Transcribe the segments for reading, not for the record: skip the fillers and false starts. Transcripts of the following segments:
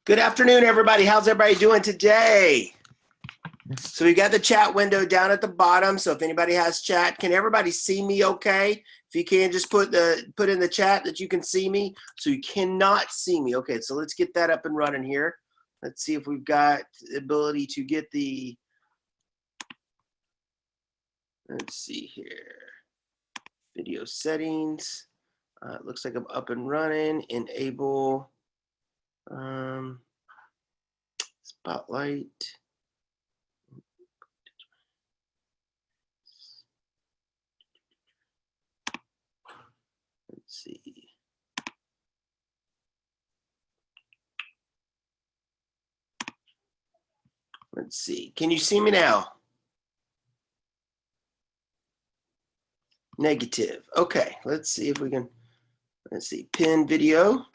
Good afternoon, everybody. How's everybody doing today? So we got the chat window down at the bottom. So if anybody has chat, can everybody see me okay? If you can, just put in the chat that you can see me. So you cannot see me. Okay, so let's get that up and running here. Let's see if we've got the ability to get the, let's see here, video settings. It looks like I'm up and running. Enable spotlight. Let's see. Let's see. Can you see me now? Negative. Okay, let's see if we can, let's see, pin video.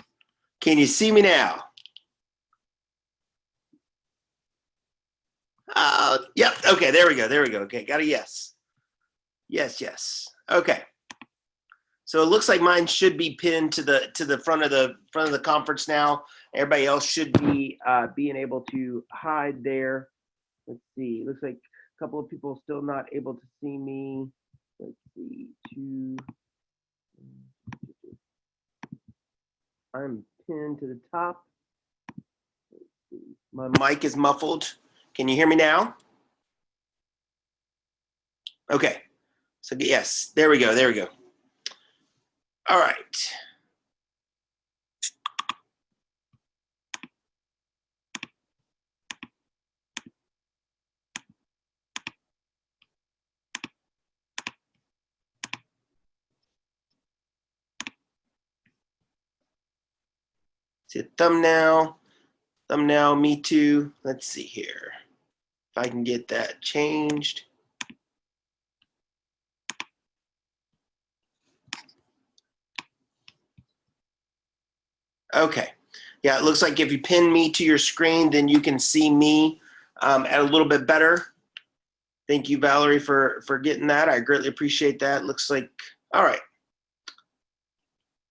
Can you see me now? Yep. Okay, there we go. There we go. Okay, got a yes. Yes, yes. Okay. So it looks like mine should be pinned to the front of the conference now. Everybody else should be being able to hide there. Let's see. Looks like a couple of people still not able to see me. Let's see. I'm pinned to the top. Let's see. My mic is muffled. Can you hear me now? Okay. So yes, there we go. There we go. All right. See a thumbnail, me too. Let's see here. If I can get that changed. Okay. Yeah, it looks like if you pin me to your screen, then you can see me at a little bit better. Thank you, Valerie, for getting that. I greatly appreciate that. Looks like, all right.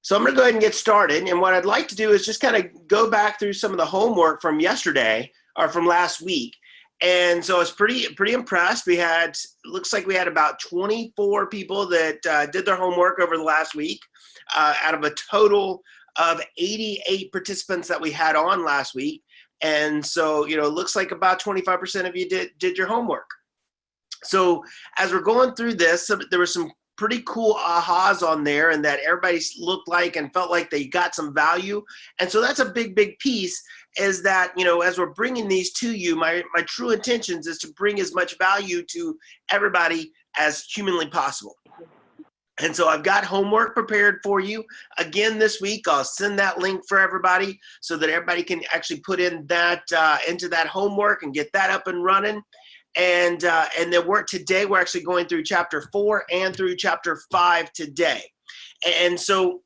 So I'm gonna go ahead and get started. And what I'd like to do is just kind of go back through some of the homework from yesterday or from last week. And so I was pretty impressed. We had, looks like we had about 24 people that did their homework over the last week out of a total of 88 participants that we had on last week. And so, you know, it looks like about 25% of you did your homework. So as we're going through this, there were some pretty cool ahas on there, and that everybody looked like and felt like they got some value. And so that's a big piece, is that, you know, as we're bringing these to you, my true intentions is to bring as much value to everybody as humanly possible. And so I've got homework prepared for you. Again, this week, I'll send that link for everybody so that everybody can actually put in that into that homework and get that up and running. And then today we're actually going through chapter 4 and through chapter 5 today. And so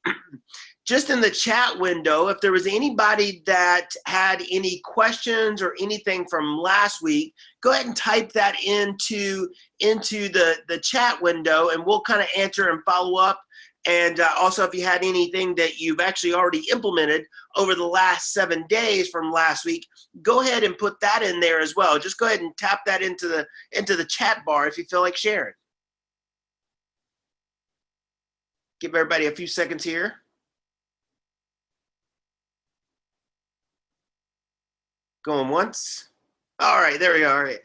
just in the chat window, if there was anybody that had any questions or anything from last week, go ahead and type that into the chat window, and we'll kind of answer and follow up. And also, if you had anything that you've actually already implemented over the last 7 days from last week, go ahead and put that in there as well. Just go ahead and tap that into the chat bar if you feel like sharing. Give everybody a few seconds here. Going once. All right, there we go. All right.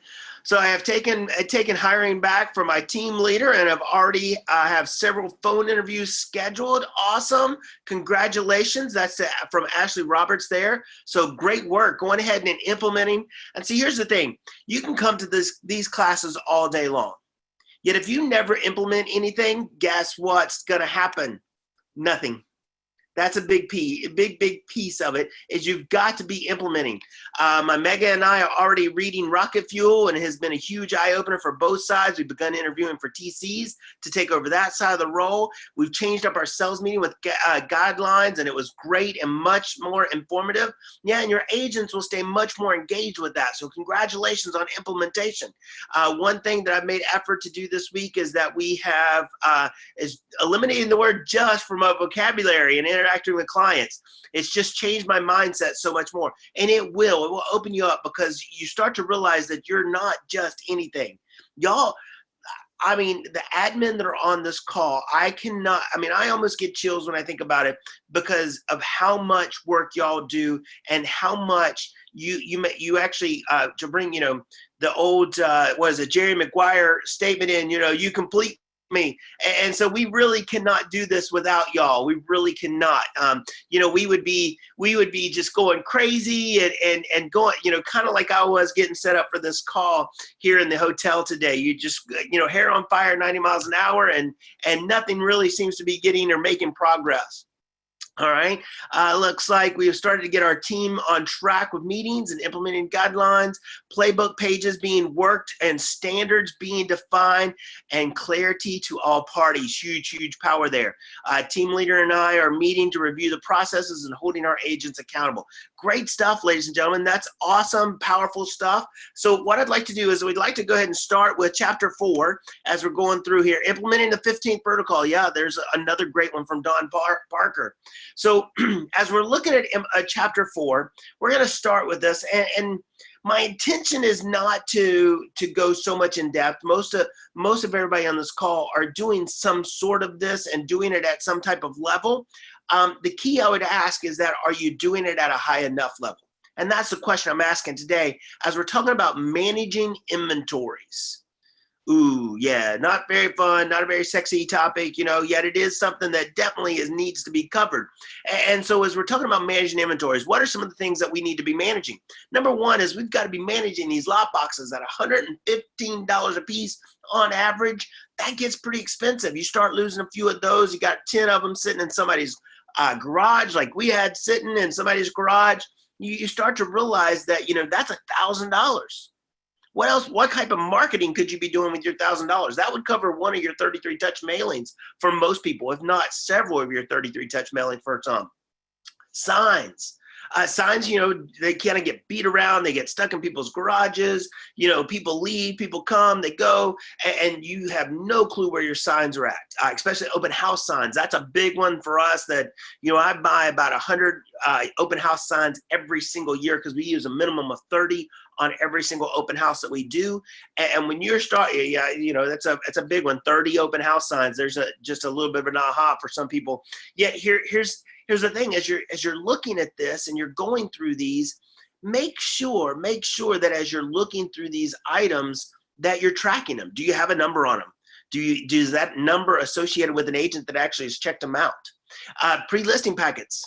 So I have taken hiring back for my team leader, and I've already have several phone interviews scheduled. Awesome. Congratulations. That's from Ashley Roberts there. So great work going ahead and implementing. And see, here's the thing. You can come to these classes all day long. Yet if you never implement anything, guess what's going to happen? Nothing. That's a big piece of it, is you've got to be implementing. My Mega and I are already reading Rocket Fuel, and it has been a huge eye-opener for both sides. We've begun interviewing for TCs to take over that side of the role. We've changed up our sales meeting with guidelines, and it was great and much more informative. Yeah, and your agents will stay much more engaged with that. So congratulations on implementation. One thing that I've made effort to do this week is that we have is eliminating the word just from our vocabulary and interacting with clients. It's just changed my mindset so much more. And it will open you up, because you start to realize that you're not just anything. Y'all, I mean, the admin that are on this call, I almost get chills when I think about it, because of how much work y'all do, and how much you actually, to bring, the old, Jerry Maguire statement in, you complete me. And so we really cannot do this without y'all. We really cannot. We would be just going crazy and going, kind of like I was getting set up for this call here in the hotel today. You just, hair on fire, 90 miles an hour, and nothing really seems to be getting or making progress. All right. Looks like we have started to get our team on track with meetings and implementing guidelines, playbook pages being worked, and standards being defined, and clarity to all parties. Huge, huge power there. Team leader and I are meeting to review the processes and holding our agents accountable. Great stuff, ladies and gentlemen. That's awesome, powerful stuff. So what I'd like to do is we'd like to go ahead and start with chapter 4 as we're going through here. Implementing the 15th protocol. Yeah, there's another great one from Don Parker. So as we're looking at chapter 4, we're going to start with this. And my intention is not to go so much in depth. Most of everybody on this call are doing some sort of this and doing it at some type of level. The key I would ask is that, are you doing it at a high enough level? And that's the question I'm asking today as we're talking about managing inventories. Ooh, yeah, not very fun, not a very sexy topic, yet it is something that definitely needs to be covered. And so as we're talking about managing inventories, what are some of the things that we need to be managing? Number one is we've got to be managing these lot boxes at $115 a piece on average. That gets pretty expensive. You start losing a few of those, you got 10 of them sitting in somebody's garage, like we had sitting in somebody's garage. You start to realize that, that's $1,000. What else? What type of marketing could you be doing with your $1,000? That would cover one of your 33 touch mailings for most people, if not several of your 33 touch mailings for some. Signs. Signs, they kind of get beat around. They get stuck in people's garages. People leave, people come, they go, and you have no clue where your signs are at, especially open house signs. That's a big one for us that, I buy about 100 open house signs every single year, because we use a minimum of 30 on every single open house that we do. And when you're starting, that's a big one, 30 open house signs. There's just a little bit of an aha for some people. Yet here's the thing, as you're looking at this and you're going through these, make sure that as you're looking through these items that you're tracking them. Do you have a number on them? Is that number associated with an agent that actually has checked them out? Pre-listing packets.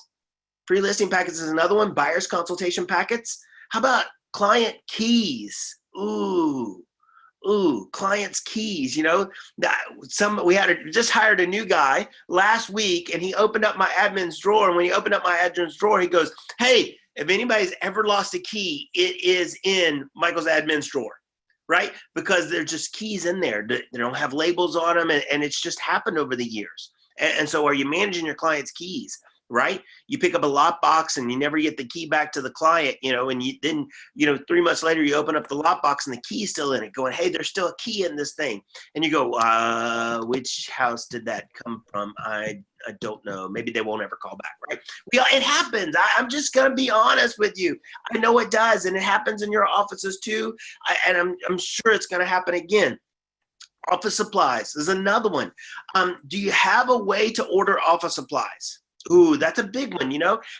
Pre-listing packets is another one. Buyer's consultation packets. How about client keys? Ooh, clients' keys. We just hired a new guy last week, and he opened up my admin's drawer. And when he opened up my admin's drawer, he goes, "Hey, if anybody's ever lost a key, it is in Michael's admin's drawer," right? Because they're just keys in there. They don't have labels on them, and it's just happened over the years. And so, are you managing your clients' keys? Right? You pick up a lot box and you never get the key back to the client, and then 3 months later you open up the lot box and the key's still in it, going, "Hey, there's still a key in this thing." And you go, which house did that come from? I don't know. Maybe they won't ever call back, right? It happens. I'm just going to be honest with you. I know it does, and it happens in your offices too. And I'm sure it's going to happen again. Office supplies is another one. Do you have a way to order office supplies? Ooh, that's a big one.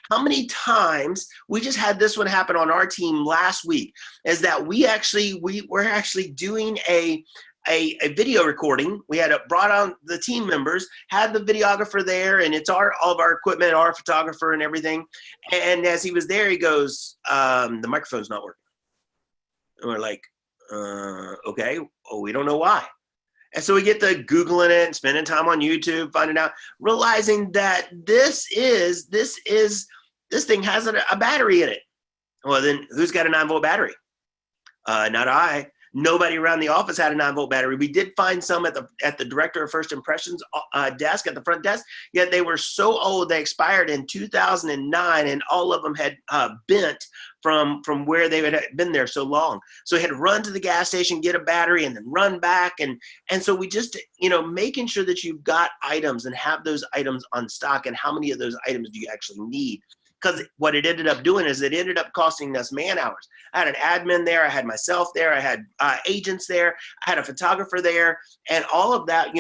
How many times we just had this one happen on our team last week, is that we're actually doing a video recording. We had brought on the team members, had the videographer there, and it's all of our equipment, our photographer and everything. And as he was there, he goes, "The microphone's not working." And we're like, okay, we don't know why. And so we get to Googling it and spending time on YouTube, finding out, realizing that this thing has a battery in it. Well, then who's got a 9-volt battery? Not I. Nobody around the office had a 9-volt battery. We did find some at the director of first impressions desk, at the front desk, yet they were so old they expired in 2009, and all of them had bent from where they had been there so long. So we had to run to the gas station, get a battery, and then run back. And so we just, making sure that you've got items and have those items on stock, and how many of those items do you actually need? Because what it ended up doing is it ended up costing us man hours. I had an admin there, I had myself there, I had agents there, I had a photographer there, and all of that,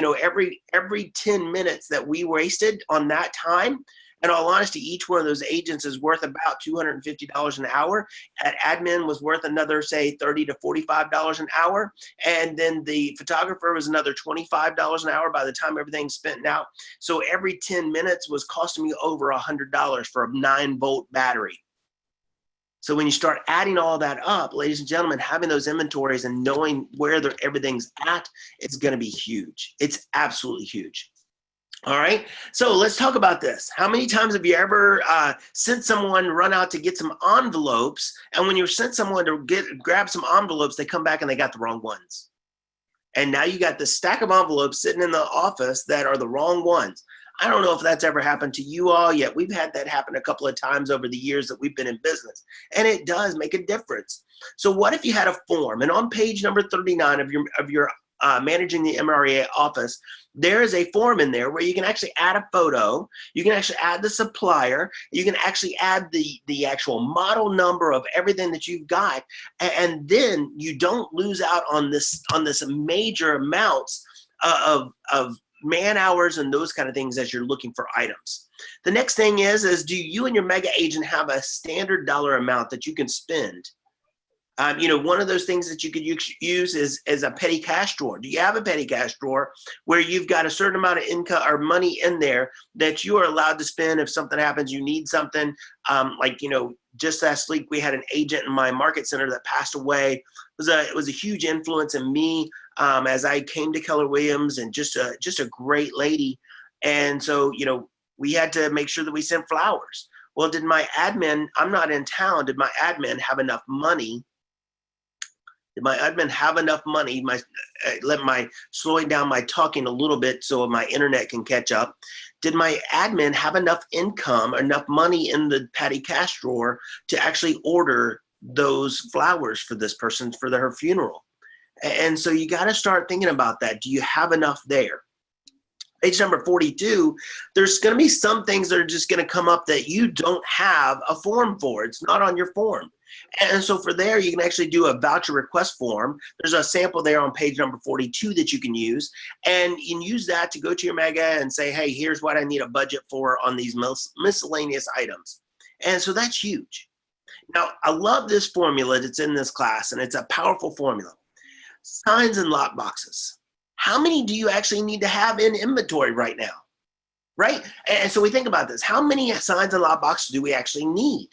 every 10 minutes that we wasted on that time, in all honesty, each one of those agents is worth about $250 an hour. That admin was worth another, say, $30 to $45 an hour. And then the photographer was another $25 an hour by the time everything's spent out. So every 10 minutes was costing me over $100 for a 9-volt battery. So when you start adding all that up, ladies and gentlemen, having those inventories and knowing where everything's at, it's going to be huge. It's absolutely huge. All right, so let's talk about this. How many times have you ever sent someone run out to get some envelopes, and when you sent someone to grab some envelopes, they come back and they got the wrong ones? And now you got this stack of envelopes sitting in the office that are the wrong ones. I don't know if that's ever happened to you all yet. We've had that happen a couple of times over the years that we've been in business, and it does make a difference. So what if you had a form, and on page number 39 of your managing the MREA office, there is a form in there where you can actually add a photo, you can actually add the supplier, you can actually add the actual model number of everything that you've got, and then you don't lose out on this major amounts of man hours and those kind of things as you're looking for items. The next thing is do you and your mega agent have a standard dollar amount that you can spend? One of those things that you could use is a petty cash drawer. Do you have a petty cash drawer where you've got a certain amount of income or money in there that you are allowed to spend if something happens, you need something? Just last week we had an agent in my market center that passed away. It was a huge influence in me as I came to Keller Williams, and just a great lady. And so, we had to make sure that we sent flowers. Well, did my admin, I'm not in town, did my admin have enough money? Did my admin have enough money? Slowing down my talking a little bit so my internet can catch up. Did my admin have enough income, enough money in the petty cash drawer to actually order those flowers for this person for her funeral? And so you got to start thinking about that. Do you have enough there? Page number 42, there's going to be some things that are just going to come up that you don't have a form for. It's not on your form. And so for there, you can actually do a voucher request form. There's a sample there on page number 42 that you can use. And you can use that to go to your mega and say, hey, here's what I need a budget for on these miscellaneous items. And so that's huge. Now, I love this formula that's in this class, and it's a powerful formula. Signs and lot boxes. How many do you actually need to have in inventory right now? Right? And so we think about this. How many signs and lot boxes do we actually need?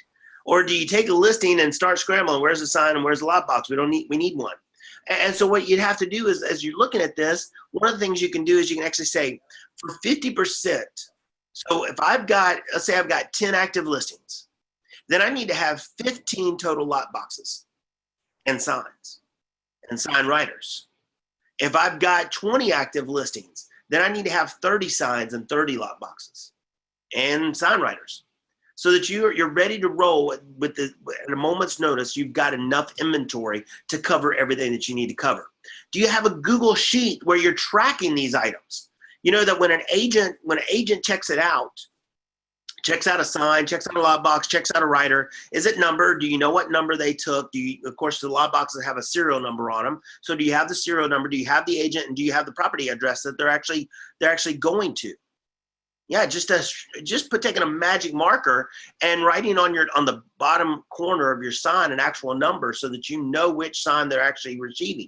Or do you take a listing and start scrambling? Where's the sign and where's the lot box? We need one. And so what you'd have to do is, as you're looking at this, one of the things you can do is you can actually say for 50%. So if let's say I've got 10 active listings, then I need to have 15 total lot boxes and signs and sign writers. If I've got 20 active listings, then I need to have 30 signs and 30 lot boxes and sign writers, so that you're ready to roll at a moment's notice. You've got enough inventory to cover everything that you need to cover. Do you have a Google sheet where you're tracking these items? You know that when an agent checks it out, checks out a sign, checks out a lot box, checks out a writer, is it numbered? Do you know what number they took? Of course, the lot boxes have a serial number on them. So do you have the serial number? Do you have the agent? And do you have the property address that they're actually going to? Yeah, taking a magic marker and writing on the bottom corner of your sign an actual number so that you know which sign they're actually receiving.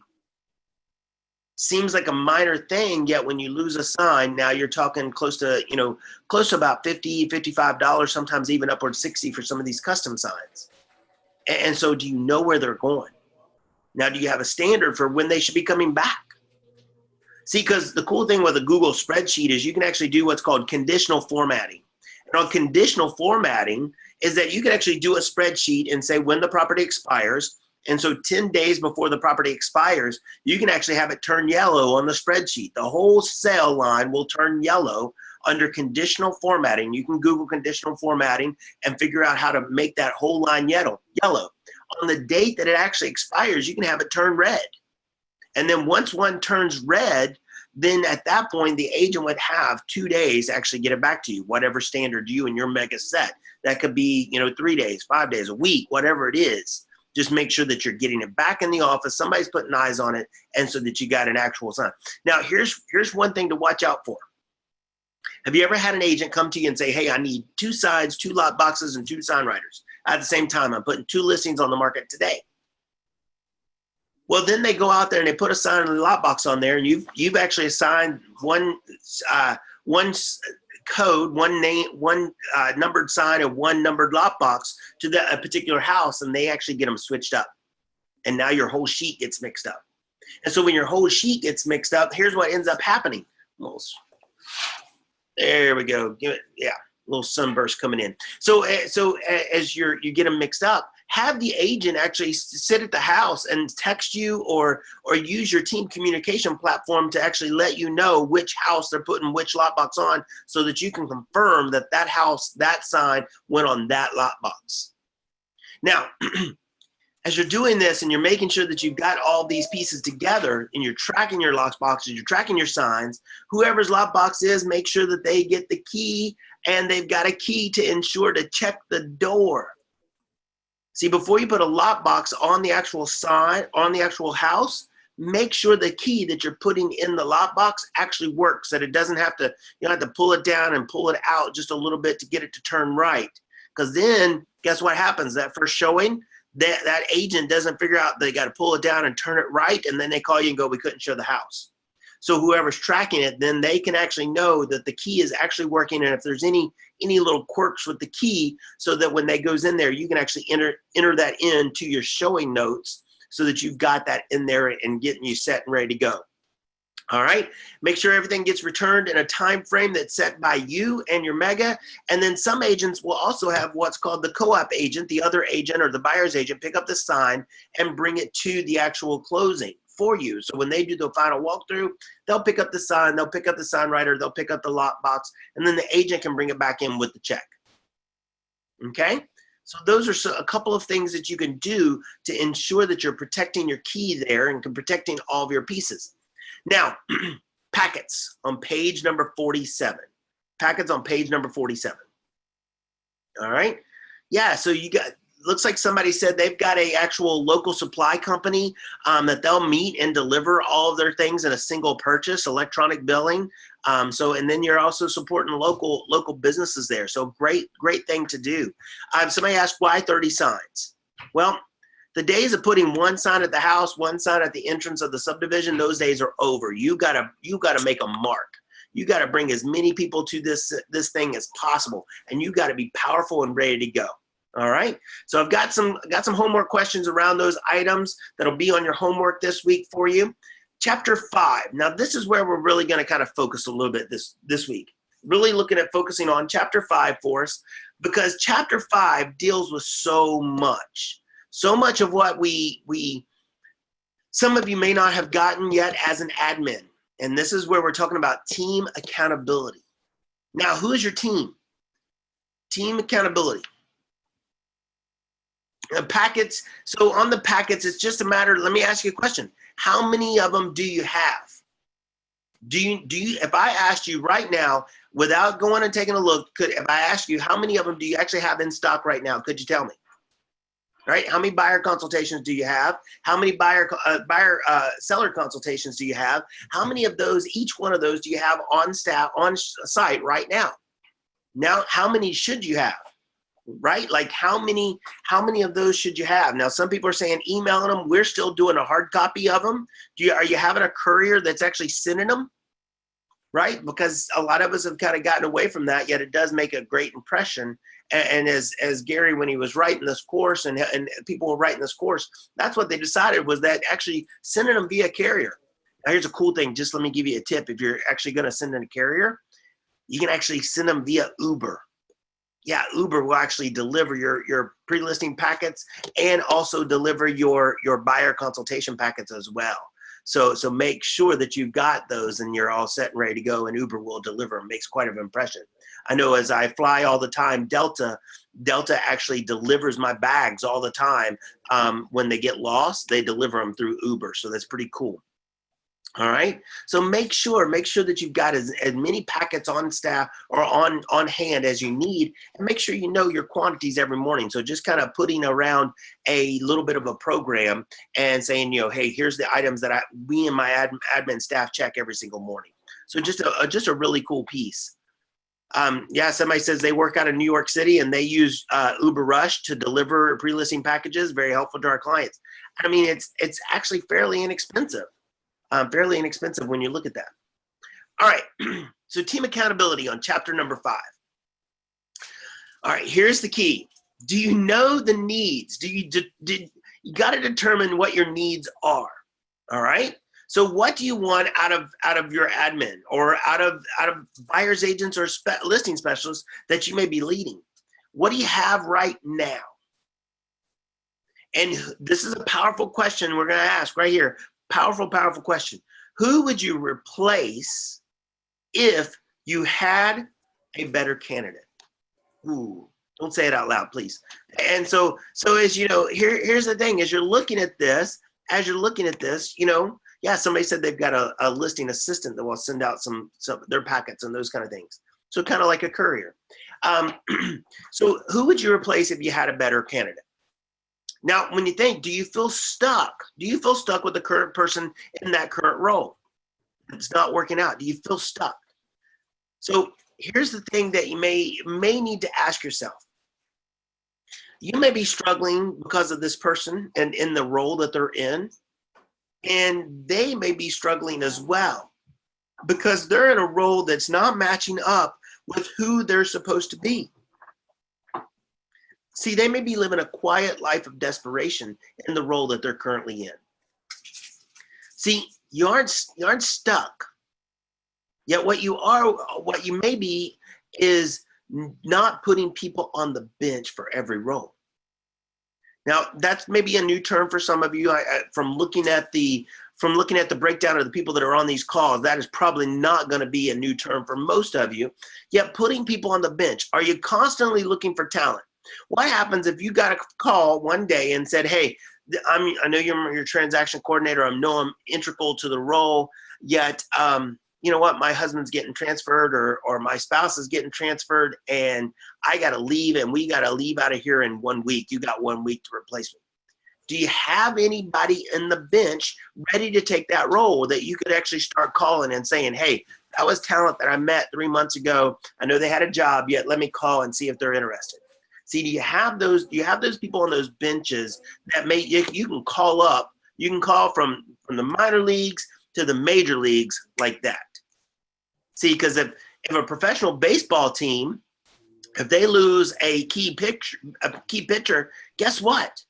Seems like a minor thing, yet when you lose a sign, now you're talking close to about $50, $55, sometimes even upwards $60 for some of these custom signs. And so do you know where they're going? Now, do you have a standard for when they should be coming back? See, because the cool thing with a Google spreadsheet is you can actually do what's called conditional formatting. And on conditional formatting is that you can actually do a spreadsheet and say when the property expires, And so 10 days before the property expires, you can actually have it turn yellow on the spreadsheet. The whole sale line will turn yellow under conditional formatting. You can Google conditional formatting and figure out how to make that whole line yellow. On the date that it actually expires, you can have it turn red. And then once one turns red, then at that point, the agent would have 2 days to actually get it back to you, whatever standard you and your mega set. That could be, 3 days, 5 days, a week, whatever it is. Just make sure that you're getting it back in the office. Somebody's putting eyes on it, and so that you got an actual sign. Now, here's one thing to watch out for. Have you ever had an agent come to you and say, hey, I need 2 signs, 2 lot boxes, and 2 sign writers? At the same time, I'm putting 2 listings on the market today. Well, then they go out there and they put a sign in the lot box on there, and you've actually assigned one code, one name, one numbered sign, and one numbered lot box to a particular house, and they actually get them switched up. And now your whole sheet gets mixed up. And so when your whole sheet gets mixed up, here's what ends up happening. There we go. Yeah, a little sunburst coming in. So as you get them mixed up, have the agent actually sit at the house and text you or use your team communication platform to actually let you know which house they're putting which lot box on, so that you can confirm that that house, that sign went on that lot box. Now, as you're doing this and you're making sure that you've got all these pieces together and you're tracking your lot boxes, you're tracking your signs, whoever's lot box is, make sure that they get the key, and they've got a key to ensure to check the door. See, before you put a lot box on the actual sign, on the actual house, make sure the key that you're putting in the lot box actually works, that it doesn't have to, you don't have to pull it down and pull it out just a little bit to get it to turn right. Because then, guess what happens? That first showing, that agent doesn't figure out they got to pull it down and turn it right, and then they call you and go, we couldn't show the house. So whoever's tracking it, then they can actually know that the key is actually working, and if there's any little quirks with the key, so that when that goes in there, you can actually enter that into your showing notes, so that you've got that in there and getting you set and ready to go. All right, make sure everything gets returned in a time frame that's set by you and your mega. And then some agents will also have what's called the co-op agent, the other agent or the buyer's agent, pick up the sign and bring it to the actual closing for you. So when they do the final walkthrough, they'll pick up the sign, they'll pick up the sign writer, they'll pick up the lot box, and then the agent can bring it back in with the check. Okay? So those are a couple of things that you can do to ensure that you're protecting your key there and protecting all of your pieces. Now, packets on page number 47. Packets on page number 47. All right? Yeah, so you got, looks like somebody said they've got a actual local supply company that they'll meet and deliver all of their things in a single purchase, electronic billing. And then you're also supporting local businesses there. So great thing to do. Somebody asked, why 30 signs? Well, the days of putting one sign at the house, one sign at the entrance of the subdivision, those days are over. You gotta make a mark. You gotta bring as many people to this thing as possible, and you gotta be powerful and ready to go. All right. So I've got some homework questions around those items that'll be on your homework this week for you. Chapter 5. Now this is where we're really going to kind of focus a little bit this week. Really looking at focusing on chapter 5 for us, because chapter 5 deals with so much of what some of you may not have gotten yet as an admin. And this is where we're talking about team accountability. Now, who is your team? Team accountability. Packets. So on the packets, it's just a matter. Let me ask you a question. How many of them do you have? Do you? If I asked you right now, without going and taking a look, if I asked you how many of them do you actually have in stock right now? Could you tell me? Right? How many buyer consultations do you have? How many seller consultations do you have? How many of those, each one of those, do you have on site right now? Now, how many should you have? Right? Like how many of those should you have? Now, some people are saying emailing them. We're still doing a hard copy of them. Are you having a courier that's actually sending them? Right? Because a lot of us have kind of gotten away from that, yet it does make a great impression. And as Gary, when he was writing this course and people were writing this course, that's what they decided, was that actually sending them via carrier. Now, here's a cool thing. Just let me give you a tip. If you're actually going to send in a carrier, you can actually send them via Uber. yeah, Uber will actually deliver your pre-listing packets and also deliver your buyer consultation packets as well. So make sure that you've got those and you're all set and ready to go, and Uber will deliver. It makes quite an impression. I know as I fly all the time, Delta actually delivers my bags all the time. When they get lost, they deliver them through Uber. So that's pretty cool. All right. So make sure that you've got as many packets on staff or on hand as you need, and make sure you know your quantities every morning. So just kind of putting around a little bit of a program and saying, hey, here's the items that we and my admin staff check every single morning. So just a really cool piece. Yeah, somebody says they work out of New York City and they use Uber Rush to deliver pre-listing packages. Very helpful to our clients. I mean, it's actually fairly inexpensive. Fairly inexpensive when you look at that. All right, so team accountability on chapter number 5. All right, here's the key. Do you know the needs? You got to determine what your needs are. All right. So what do you want out of your admin or out of buyer's agents or listing specialists that you may be leading? What do you have right now? And this is a powerful question we're going to ask right here. Powerful, powerful question. Who would you replace if you had a better candidate? Ooh, don't say it out loud, please. And so as you know, here's the thing, as you're looking at this, yeah, somebody said they've got a listing assistant that will send out some their packets and those kind of things. So kind of like a courier. So who would you replace if you had a better candidate? Now, when you think, do you feel stuck? Do you feel stuck with the current person in that current role? It's not working out. Do you feel stuck? So here's the thing that you may need to ask yourself. You may be struggling because of this person and in the role that they're in, and they may be struggling as well because they're in a role that's not matching up with who they're supposed to be. See, they may be living a quiet life of desperation in the role that they're currently in. See, you aren't stuck. Yet what you may be is not putting people on the bench for every role. Now, that's maybe a new term for some of you. From looking at the breakdown of the people that are on these calls, that is probably not going to be a new term for most of you. Yet putting people on the bench, are you constantly looking for talent? What happens if you got a call one day and said, hey, I know you're your transaction coordinator. I know I'm integral to the role, yet you know what, my husband's getting transferred or my spouse is getting transferred and I got to leave and we got to leave out of here in 1 week. You got 1 week to replace me. Do you have anybody in the bench ready to take that role that you could actually start calling and saying, hey, that was talent that I met 3 months ago. I know they had a job, yet let me call and see if they're interested. See, do you have those people on those benches that you can call up, you can call from the minor leagues to the major leagues like that. See, because if a professional baseball team, if they lose a key pitcher, guess what?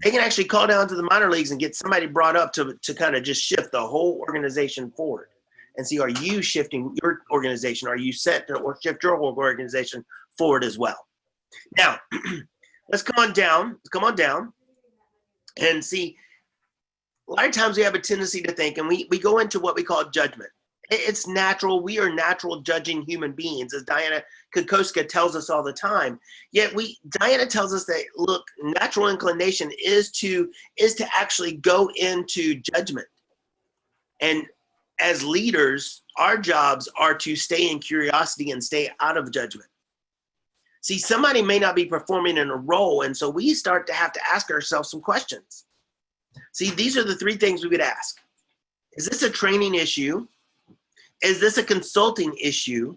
They can actually call down to the minor leagues and get somebody brought up to kind of just shift the whole organization forward and see, are you shifting your organization? Are you set to or shift your whole organization forward as well? Now, let's come on down and see. A lot of times we have a tendency to think, and we go into what we call judgment. It's natural. We are natural judging human beings, as Diana Kokoska tells us all the time. Yet Diana tells us that, look, natural inclination is to actually go into judgment. And as leaders, our jobs are to stay in curiosity and stay out of judgment. See, somebody may not be performing in a role, and so we start to have to ask ourselves some questions. See, these are the 3 things we would ask. Is this a training issue? Is this a consulting issue?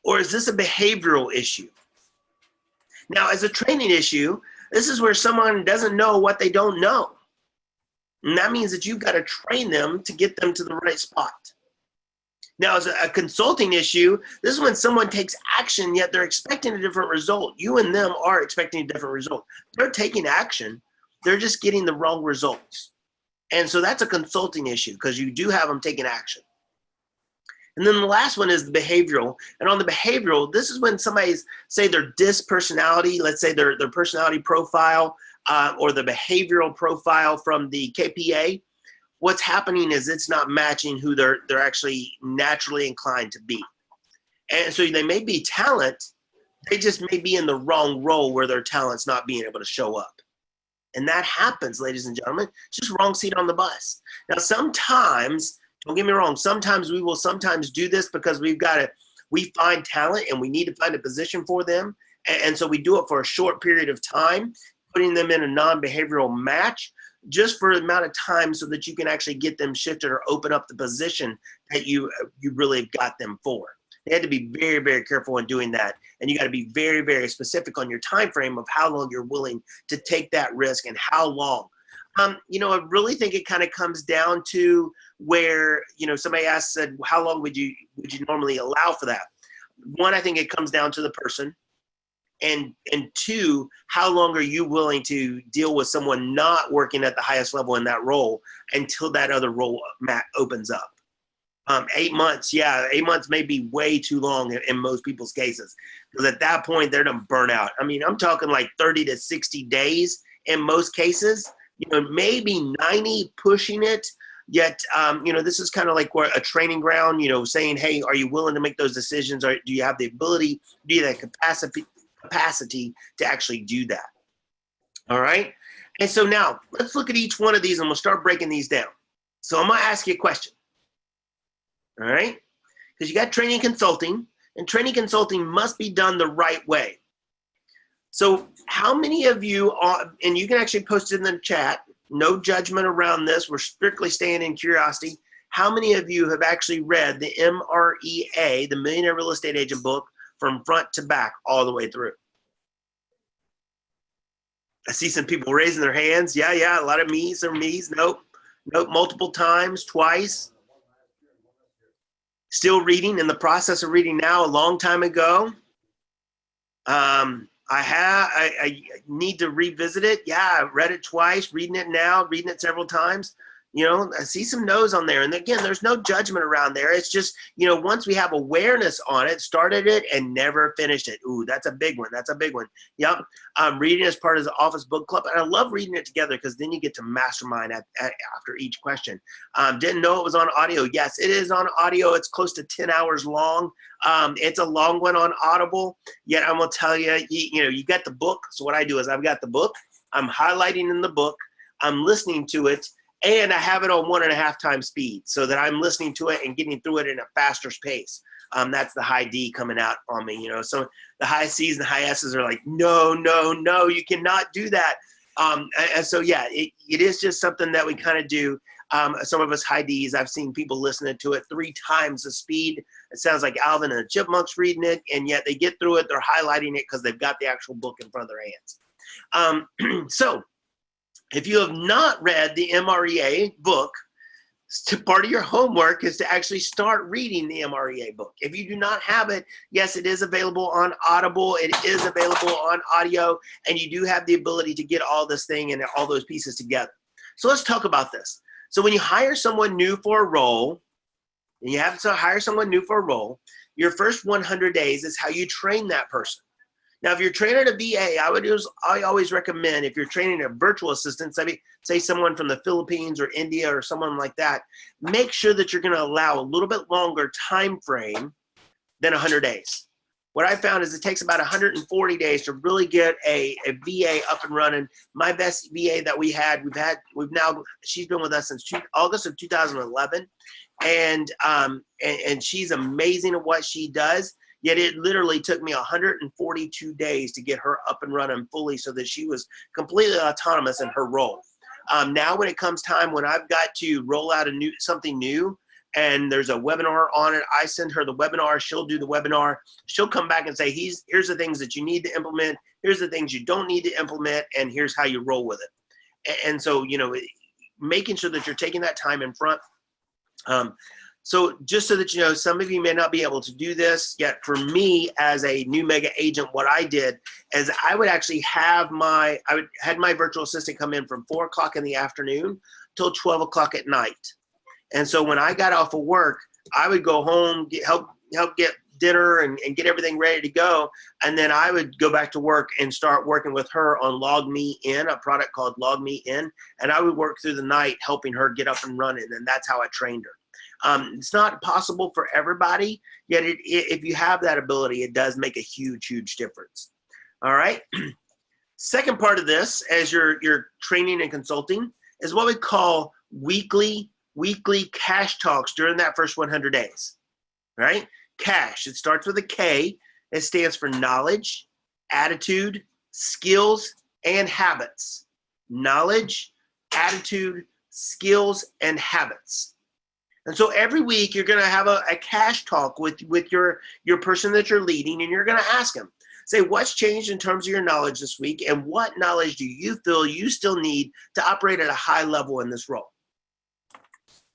Or is this a behavioral issue? Now, as a training issue, this is where someone doesn't know what they don't know. And that means that you've got to train them to get them to the right spot. Now, as a consulting issue, this is when someone takes action, yet they're expecting a different result. You and them are expecting a different result. They're taking action. They're just getting the wrong results. And so that's a consulting issue because you do have them taking action. And then the last one is the behavioral. And on the behavioral, this is when somebody's, say their DISC personality, let's say their personality profile or the behavioral profile from the KPA, what's happening is it's not matching who they're actually naturally inclined to be. And so they may be talent, they just may be in the wrong role where their talent's not being able to show up. And that happens, ladies and gentlemen. It's just wrong seat on the bus. Now, sometimes, don't get me wrong, sometimes we will sometimes do this because we find talent and we need to find a position for them. And so we do it for a short period of time, putting them in a non-behavioral match just for the amount of time so that you can actually get them shifted or open up the position that you really have got them for. They had to be very, very careful in doing that. And you got to be very, very specific on your time frame of how long you're willing to take that risk and how long. I really think it kind of comes down to where, somebody said, how long would you normally allow for that? One, I think it comes down to the person. And two, how long are you willing to deal with someone not working at the highest level in that role until that other role opens up? 8 months, 8 months may be way too long in most people's cases, because at that point they're gonna burn out. I mean, I'm talking like 30 to 60 days in most cases, maybe 90 pushing it. Yet, this is kind of like a training ground, saying, hey, are you willing to make those decisions? Or do you have the ability, do you have the capacity to actually do that? All right. And so now let's look at each one of these and we'll start breaking these down. So I'm gonna ask you a question. All right, because you got training consulting, and training consulting must be done the right way. So how many of you are, and you can actually post it in the chat, no judgment around this, we're strictly staying in curiosity. How many of you have actually read the MREA, the Millionaire Real Estate Agent book, from front to back all the way through? I see some people raising their hands. Yeah, a lot of me's or me's. Nope, multiple times, twice. Still reading, in the process of reading now, a long time ago. I need to revisit it. Yeah, I read it twice, reading it now, reading it several times. I see some no's on there. And again, there's no judgment around there. It's just, once we have awareness on it, started it and never finished it. Ooh, that's a big one. That's a big one. Yep. Reading as part of the office book club. And I love reading it together because then you get to mastermind after each question. Didn't know it was on audio. Yes, it is on audio. It's close to 10 hours long. It's a long one on Audible. Yet I'm going to tell you, you got the book. So what I do is I've got the book. I'm highlighting in the book. I'm listening to it. And I have it on 1.5 times speed so that I'm listening to it and getting through it in a faster pace. That's the high D coming out on me, So the high C's and high S's are like, no, you cannot do that. And so, yeah, it is just something that we kind of do. Some of us high D's, I've seen people listening to it 3 times the speed. It sounds like Alvin and the Chipmunks reading it, and yet they get through it. They're highlighting it because they've got the actual book in front of their hands. So, if you have not read the MREA book, part of your homework is to actually start reading the MREA book. If you do not have it, yes, it is available on Audible. It is available on audio, and you do have the ability to get all this thing and all those pieces together. So let's talk about this. So when you hire someone new for a role, and you have to hire someone new for a role, your first 100 days is how you train that person. Now, if you're training a VA, I always recommend, if you're training a virtual assistant, say someone from the Philippines or India or someone like that, make sure that you're going to allow a little bit longer time frame than 100 days. What I found is it takes about 140 days to really get a VA up and running. My best VA that she's been with us since August of 2011, and she's amazing at what she does. Yet it literally took me 142 days to get her up and running fully so that she was completely autonomous in her role. Now when it comes time when I've got to roll out something new and there's a webinar on it, I send her the webinar, she'll do the webinar, she'll come back and say, here's the things that you need to implement, here's the things you don't need to implement, and here's how you roll with it. And so, making sure that you're taking that time in front. So just so that you know, some of you may not be able to do this, yet for me as a new mega agent, what I did is I would actually had my virtual assistant come in from 4 o'clock in the afternoon till 12 o'clock at night. And so when I got off of work, I would go home, help get dinner and get everything ready to go. And then I would go back to work and start working with her on Log Me In, a product called Log Me In. And I would work through the night helping her get up and running. And that's how I trained her. It's not possible for everybody, yet if you have that ability, it does make a huge, huge difference. All right. Second part of this, as you're training and consulting, is what we call weekly cash talks during that first 100 days, right? Cash, it starts with a K. It stands for knowledge, attitude, skills, and habits. Knowledge, attitude, skills, and habits. And so every week you're going to have a cash talk with your person that you're leading, and you're going to ask them, say, what's changed in terms of your knowledge this week, and what knowledge do you feel you still need to operate at a high level in this role?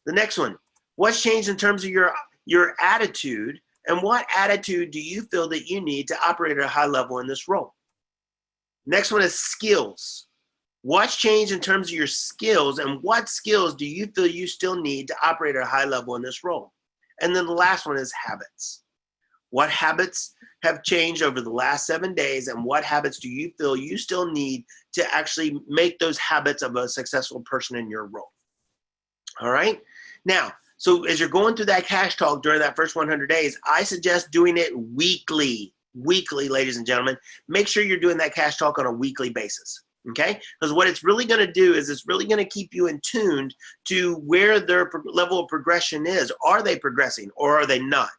The next one, what's changed in terms of your attitude, and what attitude do you feel that you need to operate at a high level in this role? Next one is skills. What's changed in terms of your skills, and what skills do you feel you still need to operate at a high level in this role? And then the last one is habits. What habits have changed over the last 7 days, and what habits do you feel you still need to actually make those habits of a successful person in your role? All right. Now, so as you're going through that cash talk during that first 100 days, I suggest doing it weekly, ladies and gentlemen. Make sure you're doing that cash talk on a weekly basis. Okay? Because what it's really going to do is it's really going to keep you in tune to where their level of progression is. Are they progressing or are they not?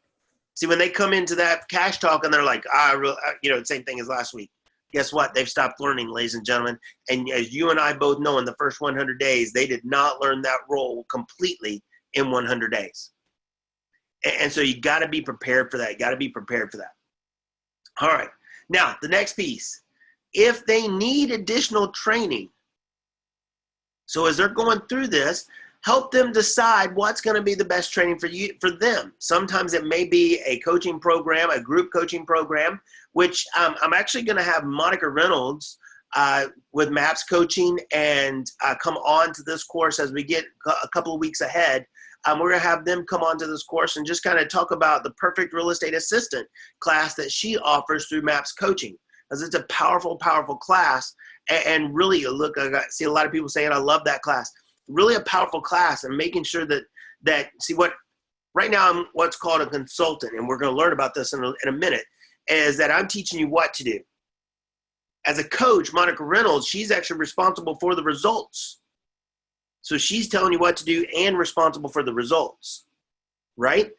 See, when they come into that cash talk and they're like, same thing as last week. Guess what? They've stopped learning, ladies and gentlemen. And as you and I both know, in the first 100 days, they did not learn that role completely in 100 days. And so you got to be prepared for that. You got to be prepared for that. All right. Now, the next piece, if they need additional training, so as they're going through this, help them decide what's going to be the best training for them. Sometimes it may be a coaching program, a group coaching program, which I'm actually going to have Monica Reynolds with MAPS Coaching and come on to this course as we get a couple of weeks ahead. We're going to have them come onto this course and just kind of talk about the Perfect Real Estate Assistant class that she offers through MAPS Coaching, because it's a powerful, powerful class. And really, look, I see a lot of people saying, I love that class. Really a powerful class, and making sure that right now I'm what's called a consultant, and we're going to learn about this in a minute, is that I'm teaching you what to do. As a coach, Monica Reynolds, she's actually responsible for the results. So she's telling you what to do and responsible for the results, right?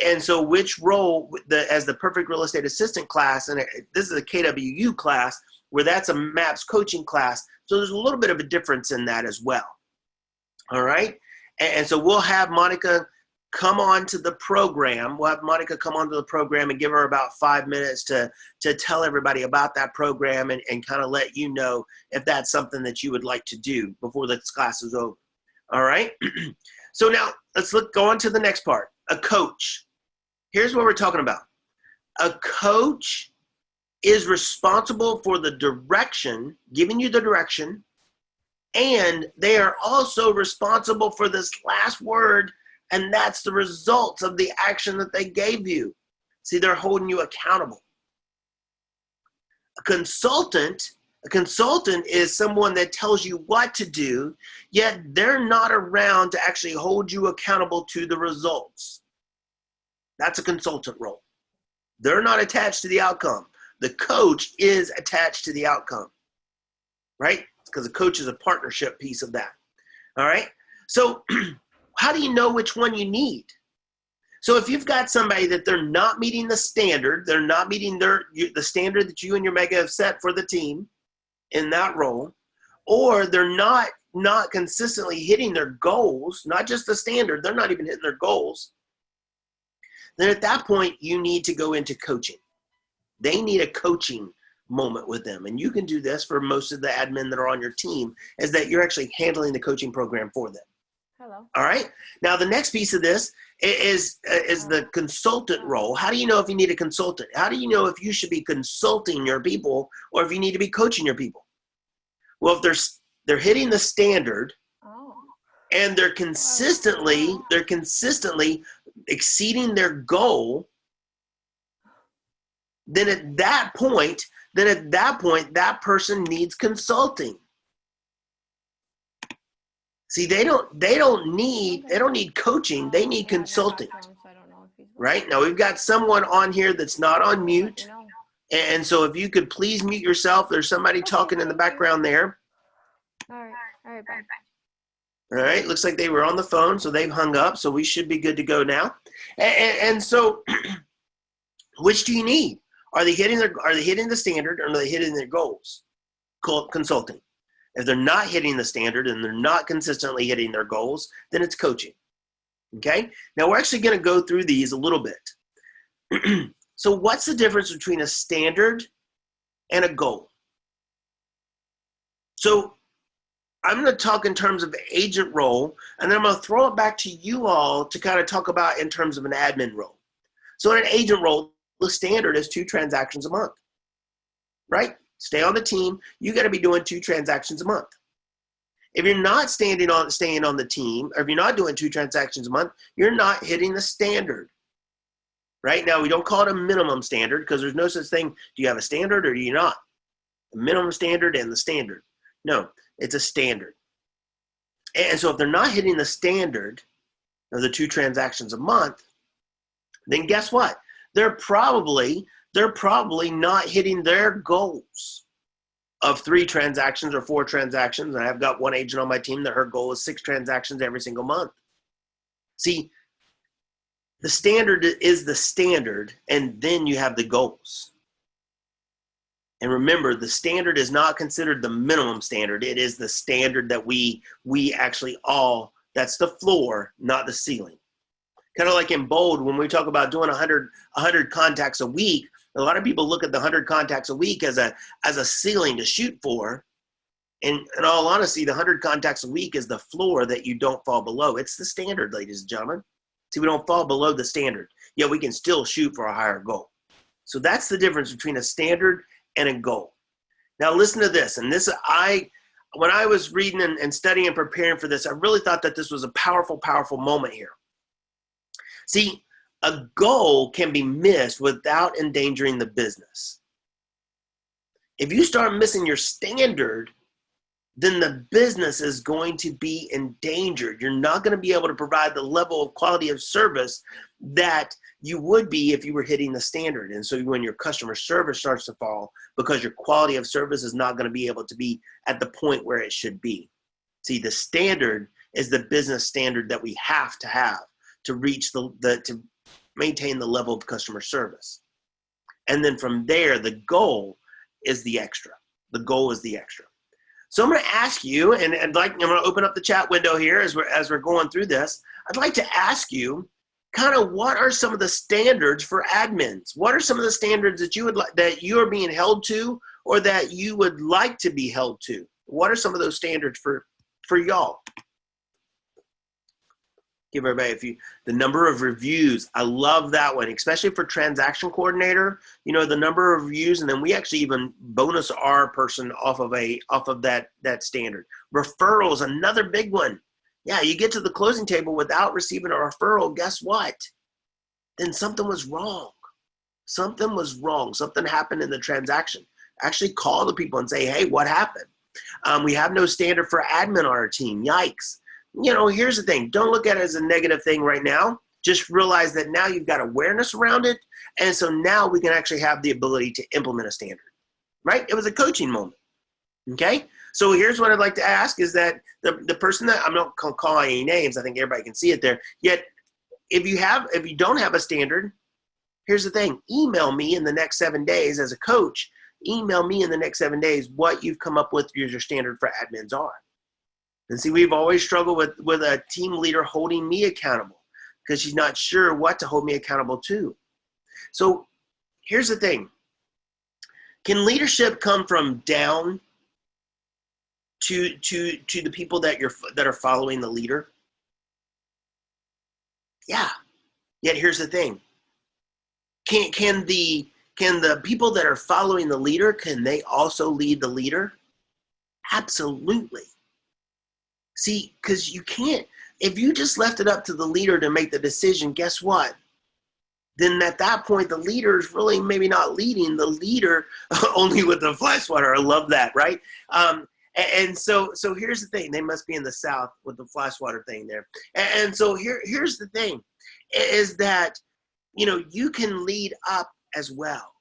And so which role, as the Perfect Real Estate Assistant class, and this is a KWU class, where that's a MAPS coaching class, so there's a little bit of a difference in that as well. All right. And so we'll have Monica come on to the program. We'll have Monica come onto the program and give her about 5 minutes to tell everybody about that program and kind of let you know if that's something that you would like to do before this class is over. All right. So now let's go on to the next part. A coach. Here's what we're talking about. A coach is responsible for the direction, giving you the direction, and they are also responsible for this last word, and that's the results of the action that they gave you. See, they're holding you accountable. A consultant is someone that tells you what to do, yet they're not around to actually hold you accountable to the results. That's a consultant role. They're not attached to the outcome. The coach is attached to the outcome, right? Because a coach is a partnership piece of that. All right. So how do you know which one you need? So if you've got somebody that they're not meeting the standard, they're not meeting the standard that you and your mega have set for the team in that role, or they're not consistently hitting their goals, not just the standard, they're not even hitting their goals, then at that point you need to go into coaching. They need a coaching moment with them. And you can do this for most of the admin that are on your team, is that you're actually handling the coaching program for them. Hello. All right. Now, the next piece of this is the consultant role. How do you know if you need a consultant? How do you know if you should be consulting your people or if you need to be coaching your people? Well, if they're hitting the standard and they're consistently exceeding their goal, then at that point, that person needs consulting. See, they don't need coaching, they need consulting. Right? Now we've got someone on here that's not on mute. And so if you could please mute yourself, there's somebody talking in the background there. All right, bye. All right, looks like they were on the phone, so they've hung up, so we should be good to go now. And so, which do you need? Are they hitting the standard, or are they hitting their goals? Consulting. If they're not hitting the standard and they're not consistently hitting their goals, then it's coaching. Okay? Now we're actually going to go through these a little bit. So what's the difference between a standard and a goal? So I'm going to talk in terms of agent role, and then I'm going to throw it back to you all to kind of talk about in terms of an admin role. So in an agent role, the standard is 2 transactions a month, right? Stay on the team. You got to be doing 2 transactions a month. If you're not staying on the team, or if you're not doing 2 transactions a month, you're not hitting the standard. Right now, we don't call it a minimum standard because there's no such thing. Do you have a standard or do you not? The minimum standard and the standard. No, it's a standard. And so if they're not hitting the standard of the 2 transactions a month, then guess what? They're probably not hitting their goals of 3 transactions or 4 transactions. And I've got one agent on my team that her goal is 6 transactions every single month. See, the standard is the standard, and then you have the goals. And remember, the standard is not considered the minimum standard. It is the standard that we actually all, that's the floor, not the ceiling. Kind of like in bold, when we talk about doing 100 contacts a week, a lot of people look at the 100 contacts a week as a ceiling to shoot for. And in all honesty, the 100 contacts a week is the floor that you don't fall below. It's the standard, ladies and gentlemen. See, we don't fall below the standard, yet we can still shoot for a higher goal. So that's the difference between a standard and a goal. Now listen to this, and this when I was reading and studying and preparing for this, I really thought that this was a powerful, powerful moment here. See, a goal can be missed without endangering the business. If you start missing your standard, then the business is going to be endangered. You're not going to be able to provide the level of quality of service that you would be if you were hitting the standard. And so when your customer service starts to fall, because your quality of service is not going to be able to be at the point where it should be. See, the standard is the business standard that we have to reach to maintain the level of customer service. And then from there, the goal is the extra. The goal is the extra. So I'm going to ask you, and I'm going to open up the chat window here as we're going through this. I'd like to ask you, kind of, what are some of the standards for admins? What are some of the standards that you are being held to, or that you would like to be held to? What are some of those standards for y'all? Give everybody the number of reviews. I love that one, especially for transaction coordinator. You know, the number of reviews, and then we actually even bonus our person off of that standard. Referrals, another big one. Yeah, you get to the closing table without receiving a referral. Guess what? Then something was wrong. Something was wrong. Something happened in the transaction. Actually call the people and say, hey, what happened? We have no standard for admin on our team. Yikes. You know, here's the thing. Don't look at it as a negative thing right now. Just realize that now you've got awareness around it. And so now we can actually have the ability to implement a standard, right? It was a coaching moment, okay? So here's what I'd like to ask is that the person that, I'm not calling any names, I think everybody can see it there, yet if you don't have a standard, here's the thing. Email me in the next 7 days as a coach. Email me in the next 7 days what you've come up with your standard for admins are. And see, we've always struggled with a team leader holding me accountable because she's not sure what to hold me accountable to. So here's the thing. Can leadership come from down to the people that are following the leader? Yeah. Yet here's the thing. Can the people that are following the leader, can they also lead the leader? Absolutely. See, because you can't, if you just left it up to the leader to make the decision, guess what? Then at that point, the leader is really maybe not leading, the leader only with the flash water. I love that, right? And so here's the thing. They must be in the South with the flash water thing there. And so here's the thing, is that, you can lead up as well.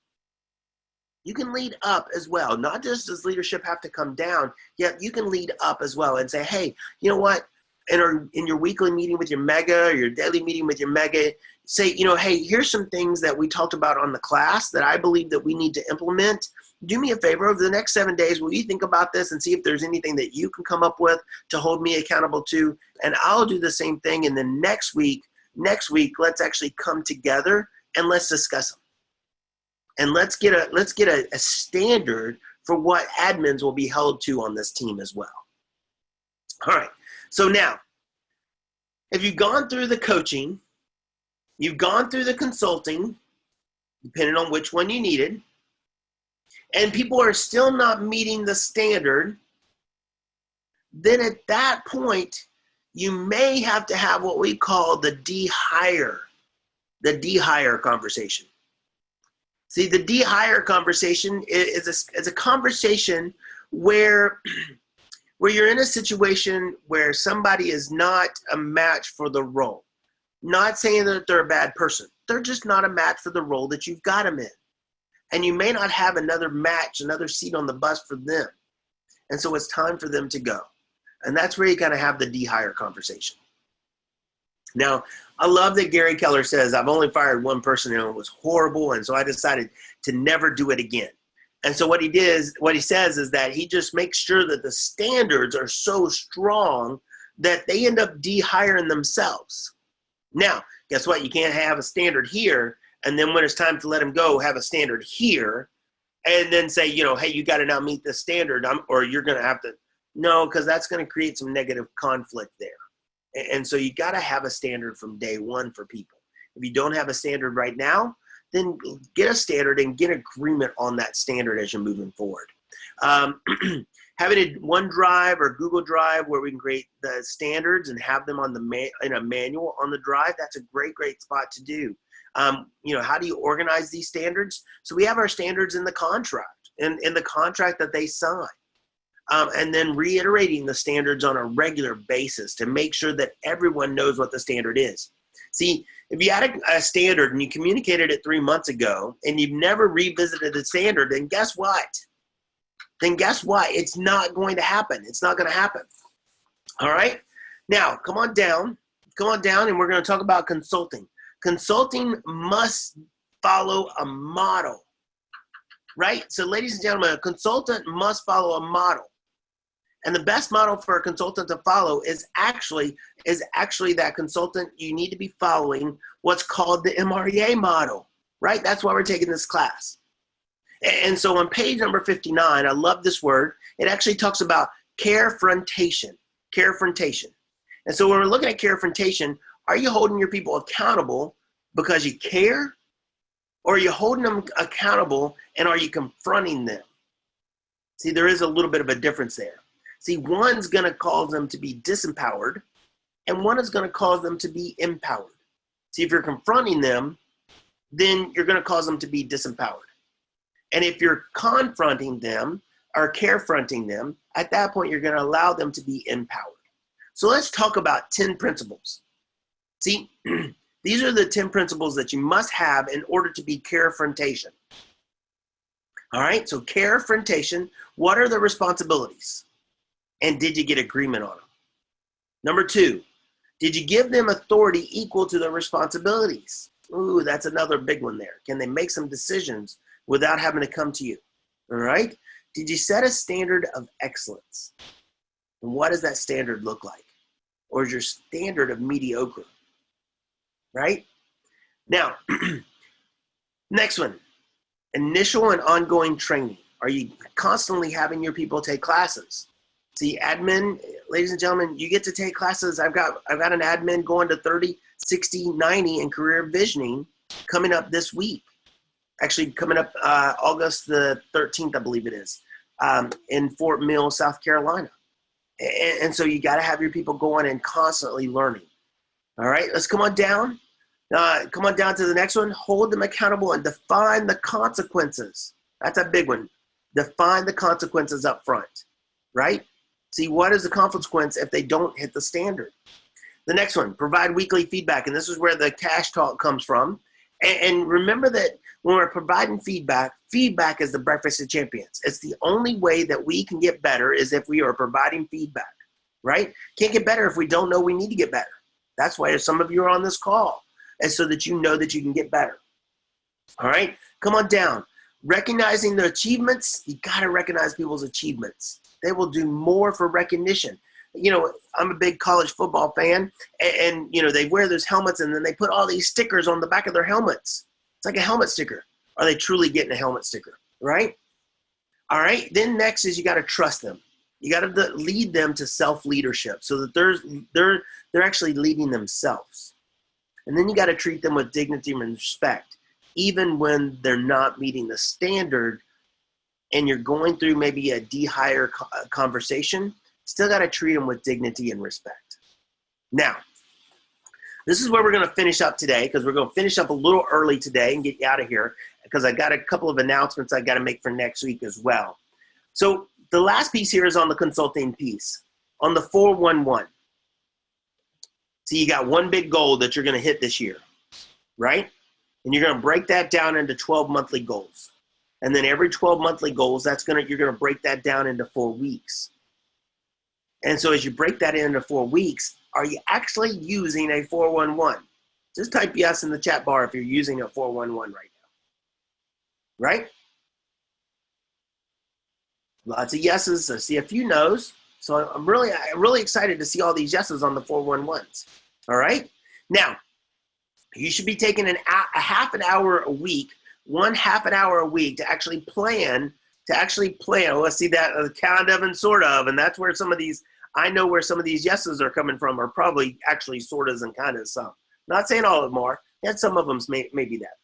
You can lead up as well. Not just does leadership have to come down, yet you can lead up as well and say, hey, you know what? In your weekly meeting with your mega, or your daily meeting with your mega, say, hey, here's some things that we talked about on the class that I believe that we need to implement. Do me a favor, over the next 7 days, will you think about this and see if there's anything that you can come up with to hold me accountable to? And I'll do the same thing. And then next week, let's actually come together and let's discuss them. And let's get a standard for what admins will be held to on this team as well. All right. So now, if you've gone through the coaching, you've gone through the consulting, depending on which one you needed, and people are still not meeting the standard, then at that point, you may have to have what we call the DHire conversation. See, the DHire conversation is a conversation where you're in a situation where somebody is not a match for the role. Not saying that they're a bad person. They're just not a match for the role that you've got them in. And you may not have another match, another seat on the bus for them. And so it's time for them to go. And that's where you kind of have the DHire conversation. Now, I love that Gary Keller says, I've only fired one person and it was horrible. And so I decided to never do it again. And so what he says is that he just makes sure that the standards are so strong that they end up dehiring themselves. Now, guess what? You can't have a standard here, and then when it's time to let them go, have a standard here, and then say, hey, you got to now meet this standard, or you're going to have to. No, because that's going to create some negative conflict there. And so you got to have a standard from day one for people. If you don't have a standard right now, then get a standard and get agreement on that standard as you're moving forward. Having a OneDrive or Google Drive where we can create the standards and have them on in a manual on the drive, that's a great spot to do. How do you organize these standards? So we have our standards in the contract, in the contract that they sign. And then reiterating the standards on a regular basis to make sure that everyone knows what the standard is. See, if you had a standard and you communicated it 3 months ago and you've never revisited the standard, then guess what? It's not going to happen. It's not going to happen. All right? Now, come on down, and we're going to talk about consulting. Consulting must follow a model, right? So, ladies and gentlemen, a consultant must follow a model. And the best model for a consultant to follow is actually that consultant, you need to be following what's called the MREA model, right? That's why we're taking this class. And so on page number 59, I love this word. It actually talks about carefrontation. And so when we're looking at carefrontation, are you holding your people accountable because you care? Or are you holding them accountable and are you confronting them? See, there is a little bit of a difference there. See, one's going to cause them to be disempowered, and one is going to cause them to be empowered. See, if you're confronting them, then you're going to cause them to be disempowered. And if you're confronting them or carefronting them, at that point, you're going to allow them to be empowered. So let's talk about 10 principles. See, these are the 10 principles that you must have in order to be carefrontation. All right, so carefrontation, what are the responsibilities? And did you get agreement on them? Number 2, did you give them authority equal to their responsibilities? Ooh, that's another big one there. Can they make some decisions without having to come to you? All right. Did you set a standard of excellence? And what does that standard look like? Or is your standard of mediocre? Right? Now, next one, initial and ongoing training. Are you constantly having your people take classes? See, admin, ladies and gentlemen, you get to take classes. I've got an admin going to 30, 60, 90 in career visioning coming up this week. Actually, coming up August the 13th, I believe it is, in Fort Mill, South Carolina. And so you got to have your people going and constantly learning. All right, let's come on down. Come on down to the next one. Hold them accountable and define the consequences. That's a big one. Define the consequences up front, right? See, what is the consequence if they don't hit the standard? The next one, provide weekly feedback. And this is where the cash talk comes from. And remember that when we're providing feedback, feedback is the breakfast of champions. It's the only way that we can get better is if we are providing feedback, right? Can't get better if we don't know we need to get better. That's why some of you are on this call, and so that you know that you can get better. All right, come on down. Recognizing the achievements, you gotta recognize people's achievements. They will do more for recognition. You know, I'm a big college football fan, and you know, they wear those helmets and then they put all these stickers on the back of their helmets. It's like a helmet sticker. Are they truly getting a helmet sticker, right? All right, then next is you gotta trust them. You gotta lead them to self-leadership so that they're actually leading themselves. And then you gotta treat them with dignity and respect, even when they're not meeting the standard and you're going through maybe a DHire conversation. Still got to treat them with dignity and respect. Now, this is where we're going to finish up today, because we're going to finish up a little early today and get you out of here, because I got a couple of announcements I got to make for next week as well. So the last piece here is on the consulting piece, on the 411. So you got one big goal that you're going to hit this year, right? And you're going to break that down into 12 monthly goals. And then every 12 monthly goals, you're going to break that down into 4 weeks. And so as you break that into 4 weeks, are you actually using a 411? Just type yes in the chat bar if you're using a 411 right now. Right? Lots of yeses. I see a few no's. So I'm really excited to see all these yeses on the 411s. All right? Now, you should be taking a half an hour a week, one half an hour a week to actually plan. Well, see that kind of and sort of, and that's where some of these, I know where some of these yeses are coming from, are probably actually sort of and kind of some. Not saying all of them are, and some of them may be that.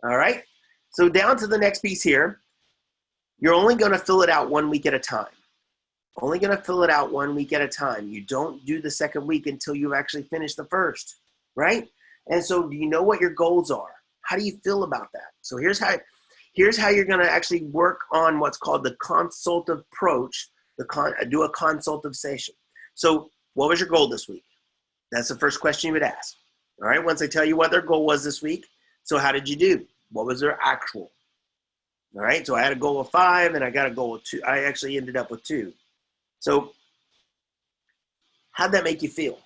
All right? So down to the next piece here, you're only going to fill it out 1 week at a time. Only going to fill it out 1 week at a time. You don't do the second week until you've actually finished the first, right? And so do you know what your goals are? How do you feel about that? So here's how you're going to actually work on what's called the consultative approach, do a consultative session. So what was your goal this week? That's the first question you would ask. All right, once I tell you what their goal was this week, so how did you do? What was their actual? All right, so I had a goal of 5 and I got a goal of 2. I actually ended up with 2. So how'd that make you feel?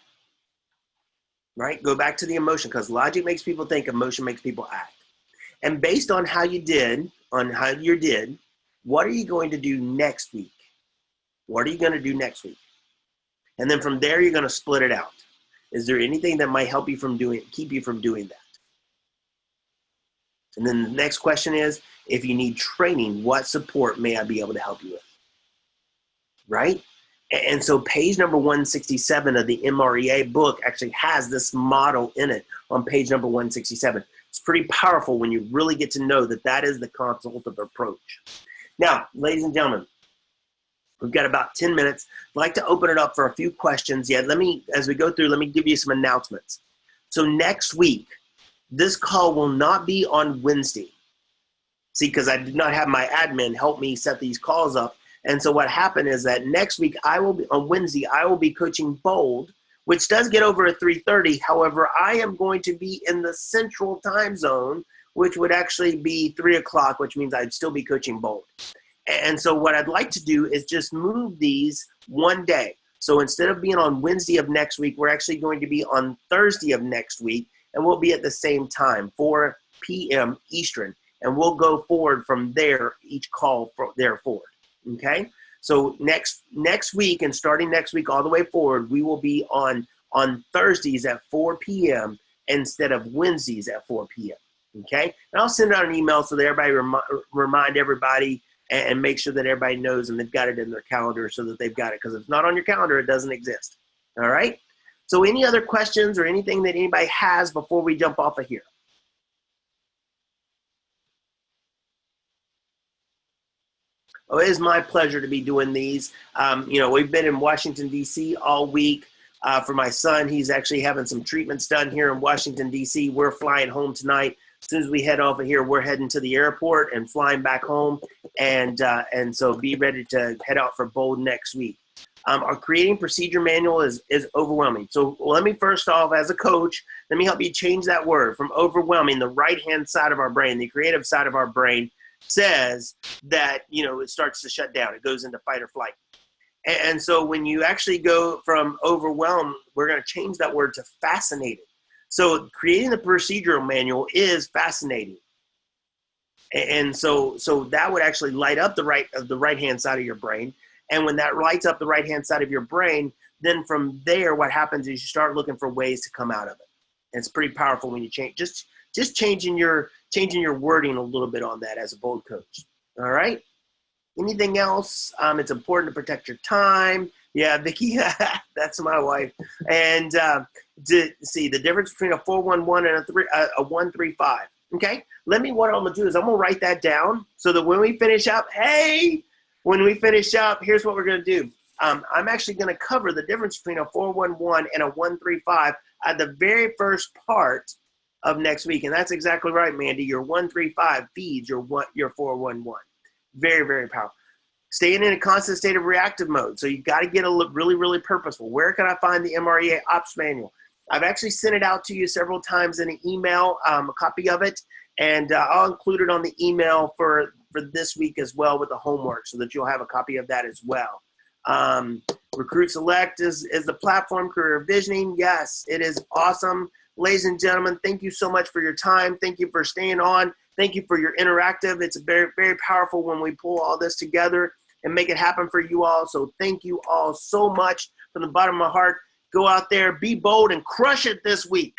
Right, go back to the emotion, because logic makes people think, emotion makes people act. And based on how you did, what are you going to do next week? What are you going to do next week? And then from there, you're going to split it out. Is there anything that might help you keep you from doing that? And then the next question is, if you need training, what support may I be able to help you with? Right? And so page number 167 of the MREA book actually has this model in it on page number 167. It's pretty powerful when you really get to know that that is the consultative approach. Now, ladies and gentlemen, we've got about 10 minutes. I'd like to open it up for a few questions. Yeah, as we go through, let me give you some announcements. So next week, this call will not be on Wednesday. See, because I did not have my admin help me set these calls up. And so what happened is that next week, on Wednesday, I will be coaching Bold, which does get over at 3:30. However, I am going to be in the central time zone, which would actually be 3 o'clock, which means I'd still be coaching Bold. And so what I'd like to do is just move these one day. So instead of being on Wednesday of next week, we're actually going to be on Thursday of next week, and we'll be at the same time, 4 p.m. Eastern. And we'll go forward from there, each call from there forward. Okay, so next week, and starting next week all the way forward, we will be on Thursdays at 4 p.m. instead of Wednesdays at 4 p.m. Okay, and I'll send out an email so that everybody remind everybody and make sure that everybody knows and they've got it in their calendar so that they've got it, because if it's not on your calendar, it doesn't exist. All right. So any other questions or anything that anybody has before we jump off of here? Oh, it is my pleasure to be doing these. We've been in Washington, D.C. all week. For my son, he's actually having some treatments done here in Washington, D.C. We're flying home tonight. As soon as we head off of here, we're heading to the airport and flying back home. And so be ready to head out for Bold next week. Our creating procedure manual is overwhelming. So let me first off, as a coach, let me help you change that word from overwhelming. The right-hand side of our brain, the creative side of our brain, says that, it starts to shut down. It goes into fight or flight. And so when you actually go from overwhelmed, we're going to change that word to fascinated. So creating the procedural manual is fascinating. And so that would actually light up the right-hand side of your brain. And when that lights up the right-hand side of your brain, then from there, what happens is you start looking for ways to come out of it. And it's pretty powerful when you change, just changing your wording a little bit on that as a bold coach. All right. Anything else? It's important to protect your time. Yeah, Vicki, that's my wife. And to see the difference between a 411 and a 135. Okay. What I'm gonna do is I'm gonna write that down so that when we finish up, here's what we're going to do. I'm actually going to cover the difference between a 411 and a 135 at the very first part of next week. And that's exactly right, Mandy. Your 135 feeds your 411. Very, very powerful. Staying in a constant state of reactive mode. So you got to get really, really purposeful. Where can I find the MREA Ops Manual? I've actually sent it out to you several times in an email, a copy of it. And I'll include it on the email for this week as well with the homework so that you'll have a copy of that as well. Recruit Select is the platform. Career Visioning, yes, it is awesome. Ladies and gentlemen, thank you so much for your time. Thank you for staying on. Thank you for your interactive. It's very, very powerful when we pull all this together and make it happen for you all. So thank you all so much from the bottom of my heart. Go out there, be bold, and crush it this week.